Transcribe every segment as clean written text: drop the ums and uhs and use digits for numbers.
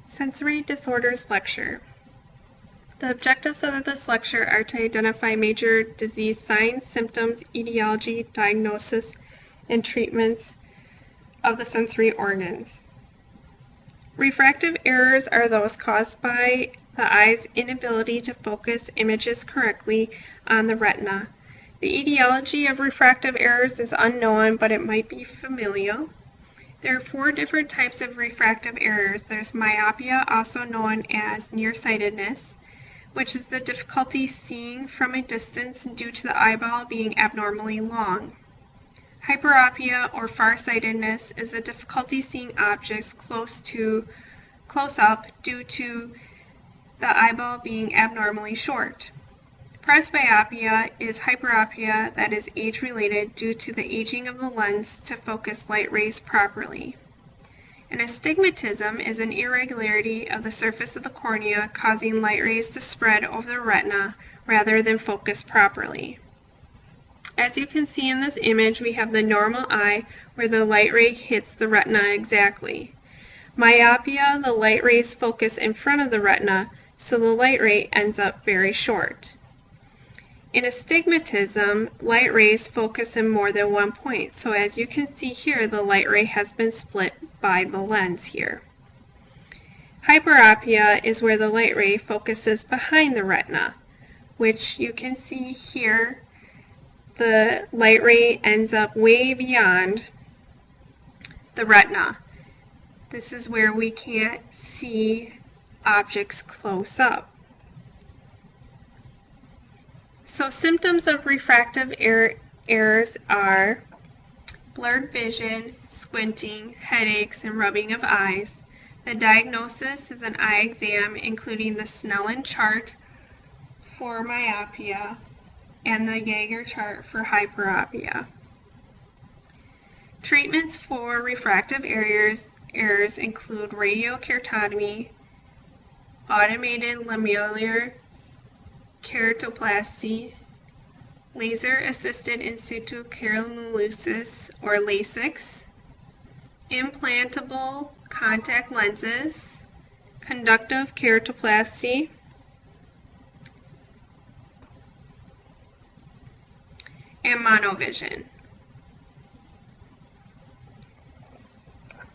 Sensory Disorders Lecture. The objectives of this lecture are to identify major disease signs, symptoms, etiology, diagnosis, and treatments of the sensory organs. Refractive errors are those caused by the eye's inability to focus images correctly on the retina. The etiology of refractive errors is unknown, but it might be familial. There are 4 different types of refractive errors. There's myopia, also known as nearsightedness, which is the difficulty seeing from a distance due to the eyeball being abnormally long. Hyperopia or farsightedness is the difficulty seeing objects close up due to the eyeball being abnormally short. Presbyopia is hyperopia that is age-related due to the aging of the lens to focus light rays properly. And astigmatism is an irregularity of the surface of the cornea causing light rays to spread over the retina rather than focus properly. As you can see in this image, we have the normal eye where the light ray hits the retina exactly. Myopia, the light rays focus in front of the retina, so the light ray ends up very short. In astigmatism, light rays focus in more than one point, so as you can see here, the light ray has been split by the lens here. Hyperopia is where the light ray focuses behind the retina, which you can see here, the light ray ends up way beyond the retina. This is where we can't see objects close up. So symptoms of refractive errors are blurred vision, squinting, headaches, and rubbing of eyes. The diagnosis is an eye exam including the Snellen chart for myopia and the Jaeger chart for hyperopia. Treatments for refractive errors include radiokeratotomy, automated lamellar keratoplasty, laser-assisted in situ keratolysis or LASIK, implantable contact lenses, conductive keratoplasty, and monovision.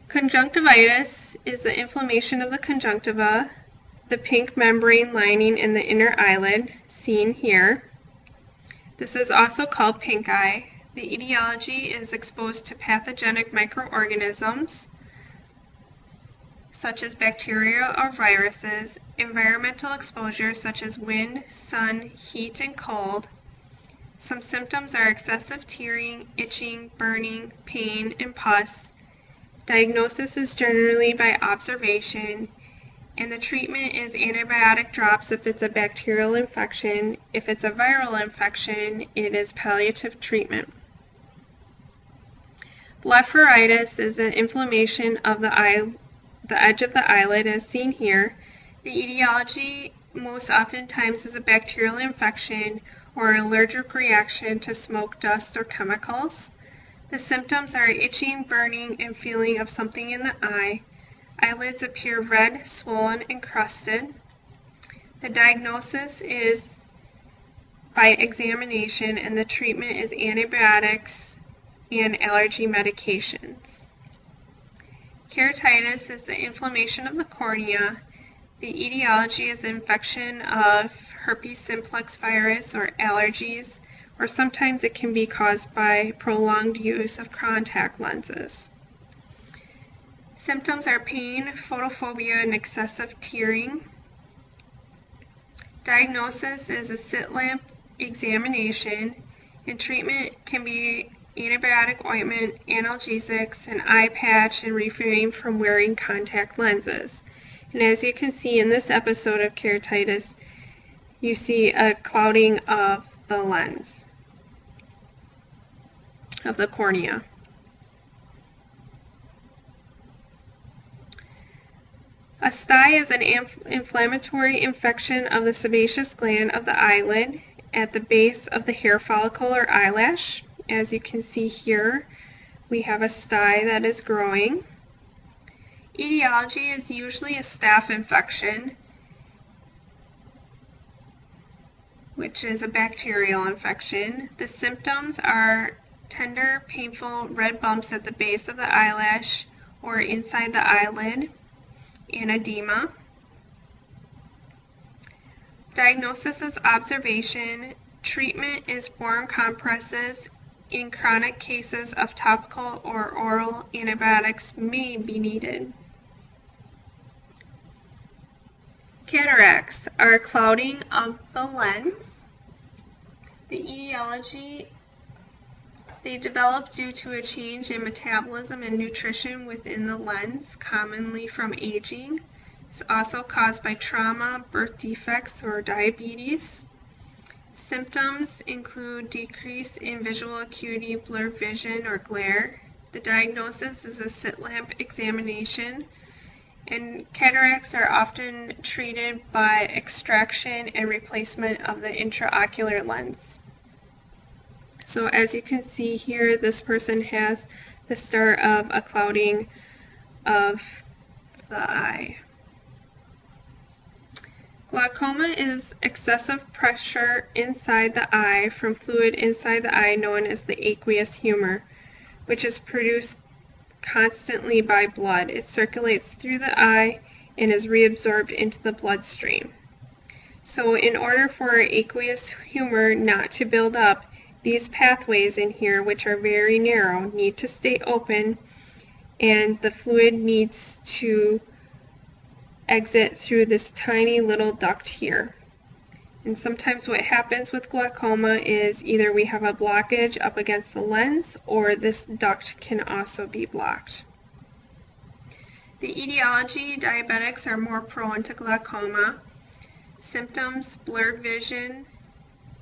Conjunctivitis is the inflammation of the conjunctiva, the pink membrane lining in the inner eyelid, seen here. This is also called pink eye. The etiology is exposed to pathogenic microorganisms, such as bacteria or viruses, environmental exposure such as wind, sun, heat, and cold. Some symptoms are excessive tearing, itching, burning, pain, and pus. Diagnosis is generally by observation, and the treatment is antibiotic drops if it's a bacterial infection. If it's a viral infection, it is palliative treatment. Blepharitis is an inflammation of the edge of the eyelid, as seen here. The etiology most oftentimes is a bacterial infection or an allergic reaction to smoke, dust, or chemicals. The symptoms are itching, burning, and feeling of something in the eye. Eyelids appear red, swollen, and crusted. The diagnosis is by examination, and the treatment is antibiotics and allergy medications. Keratitis is the inflammation of the cornea. The etiology is infection of herpes simplex virus or allergies, or sometimes it can be caused by prolonged use of contact lenses. Symptoms are pain, photophobia, and excessive tearing. Diagnosis is a slit lamp examination, and treatment can be antibiotic ointment, analgesics, an eye patch, and refrain from wearing contact lenses. And as you can see in this episode of keratitis, you see a clouding of the lens, of the cornea. A stye is an inflammatory infection of the sebaceous gland of the eyelid at the base of the hair follicle or eyelash. As you can see here, we have a stye that is growing. Etiology is usually a staph infection, which is a bacterial infection. The symptoms are tender, painful red bumps at the base of the eyelash or inside the eyelid, and edema. Diagnosis is observation. Treatment is warm compresses. In chronic cases of topical or oral antibiotics may be needed. Cataracts are clouding of the lens. The etiology, they develop due to a change in metabolism and nutrition within the lens, commonly from aging. It's also caused by trauma, birth defects, or diabetes. Symptoms include decrease in visual acuity, blurred vision, or glare. The diagnosis is a slit lamp examination, and cataracts are often treated by extraction and replacement of the intraocular lens. So as you can see here, this person has the start of a clouding of the eye. Glaucoma is excessive pressure inside the eye from fluid inside the eye known as the aqueous humor, which is produced constantly by blood. It circulates through the eye and is reabsorbed into the bloodstream. So in order for aqueous humor not to build up, these pathways in here, which are very narrow, need to stay open, and the fluid needs to exit through this tiny little duct here. And sometimes what happens with glaucoma is either we have a blockage up against the lens, or this duct can also be blocked. The etiology, diabetics are more prone to glaucoma. Symptoms, blurred vision.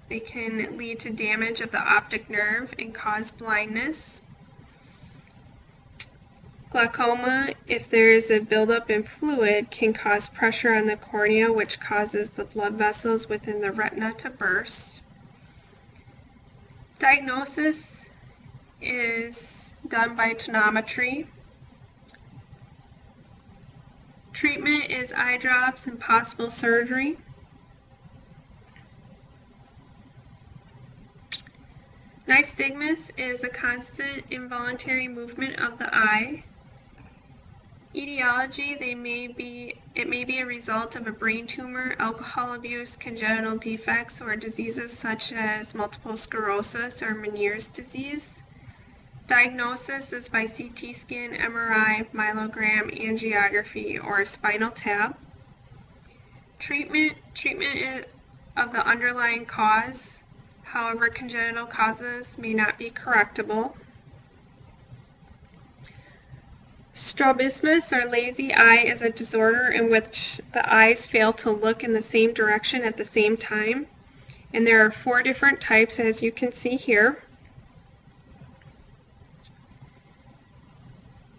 They can lead to damage of the optic nerve and cause blindness. Glaucoma, if there is a buildup in fluid, can cause pressure on the cornea, which causes the blood vessels within the retina to burst. Diagnosis is done by tonometry. Treatment is eye drops and possible surgery. Nystagmus is a constant involuntary movement of the eye. Etiology, it may be a result of a brain tumor, alcohol abuse, congenital defects, or diseases such as multiple sclerosis or Meniere's disease. Diagnosis is by CT scan, MRI, myelogram, angiography, or a spinal tap. Treatment of the underlying cause. However, congenital causes may not be correctable. Strabismus, or lazy eye, is a disorder in which the eyes fail to look in the same direction at the same time. And there are 4 different types, as you can see here.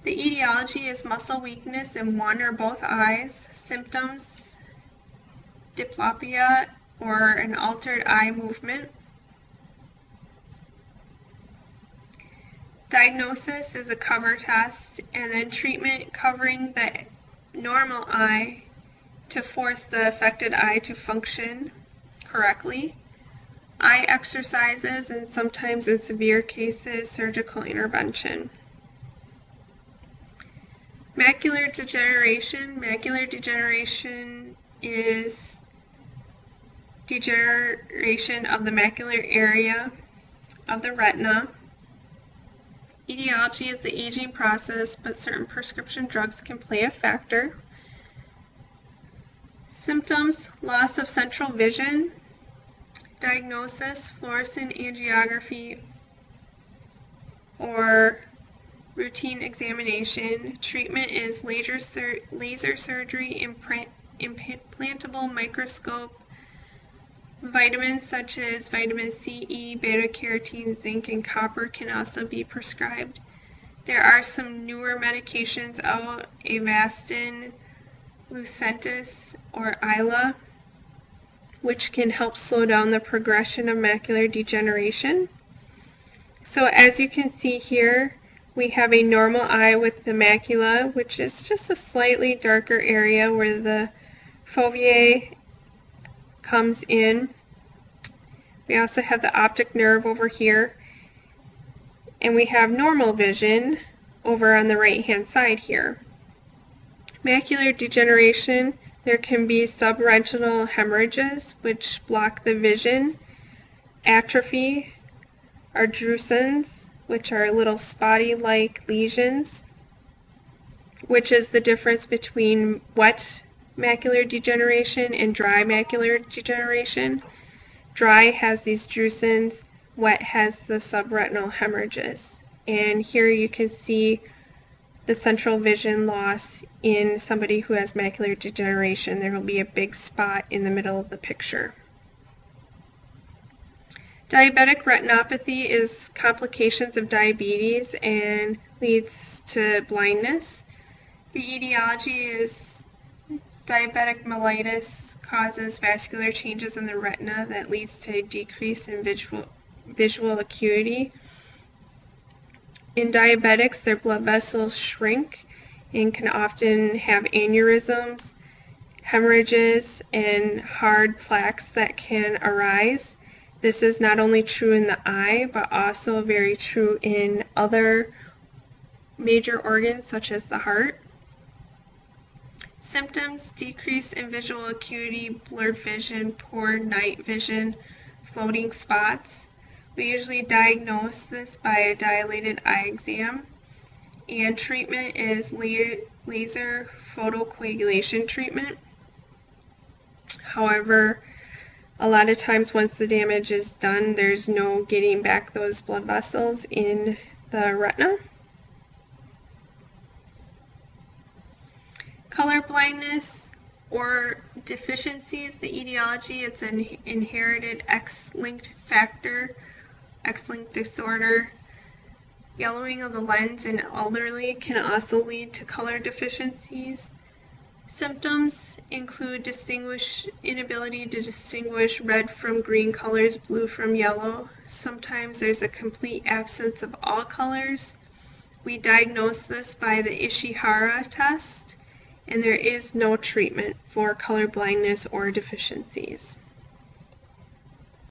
The etiology is muscle weakness in one or both eyes. Symptoms, diplopia, or an altered eye movement. Diagnosis is a cover test, and then treatment covering the normal eye to force the affected eye to function correctly. Eye exercises, and sometimes in severe cases, surgical intervention. Macular degeneration. Macular degeneration is degeneration of the macular area of the retina. Etiology is the aging process, but certain prescription drugs can play a factor. Symptoms, loss of central vision. Diagnosis, fluorescent angiography or routine examination. Treatment is laser surgery, implantable microscope. Vitamins such as vitamin C, E, beta-carotene, zinc, and copper can also be prescribed. There are some newer medications out, Avastin, Lucentis, or Isla, which can help slow down the progression of macular degeneration. So as you can see here, We have a normal eye with the macula, which is just a slightly darker area where the fovea comes in. We also have the optic nerve over here, and we have normal vision over on the right hand side here. Macular degeneration, there can be subretinal hemorrhages which block the vision, atrophy, are drusens, which are little spotty-like lesions, which is the difference between wet macular degeneration and dry macular degeneration. Dry has these drusens, wet has the subretinal hemorrhages. And here you can see the central vision loss in somebody who has macular degeneration. There will be a big spot in the middle of the picture. Diabetic retinopathy is complications of diabetes and leads to blindness. The etiology is diabetic mellitus causes vascular changes in the retina that leads to a decrease in visual acuity. In diabetics, their blood vessels shrink and can often have aneurysms, hemorrhages, and hard plaques that can arise. This is not only true in the eye, but also very true in other major organs such as the heart. Symptoms: decrease in visual acuity, blurred vision, poor night vision, floating spots. We usually diagnose this by a dilated eye exam, and treatment is laser photocoagulation treatment. However, a lot of times once the damage is done, there's no getting back those blood vessels in the retina. Color blindness or deficiency is the etiology. It's an inherited X-linked factor, X-linked disorder. Yellowing of the lens in elderly can also lead to color deficiencies. Symptoms include inability to distinguish red from green colors, blue from yellow. Sometimes there's a complete absence of all colors. We diagnose this by the Ishihara test, and there is no treatment for color blindness or deficiencies.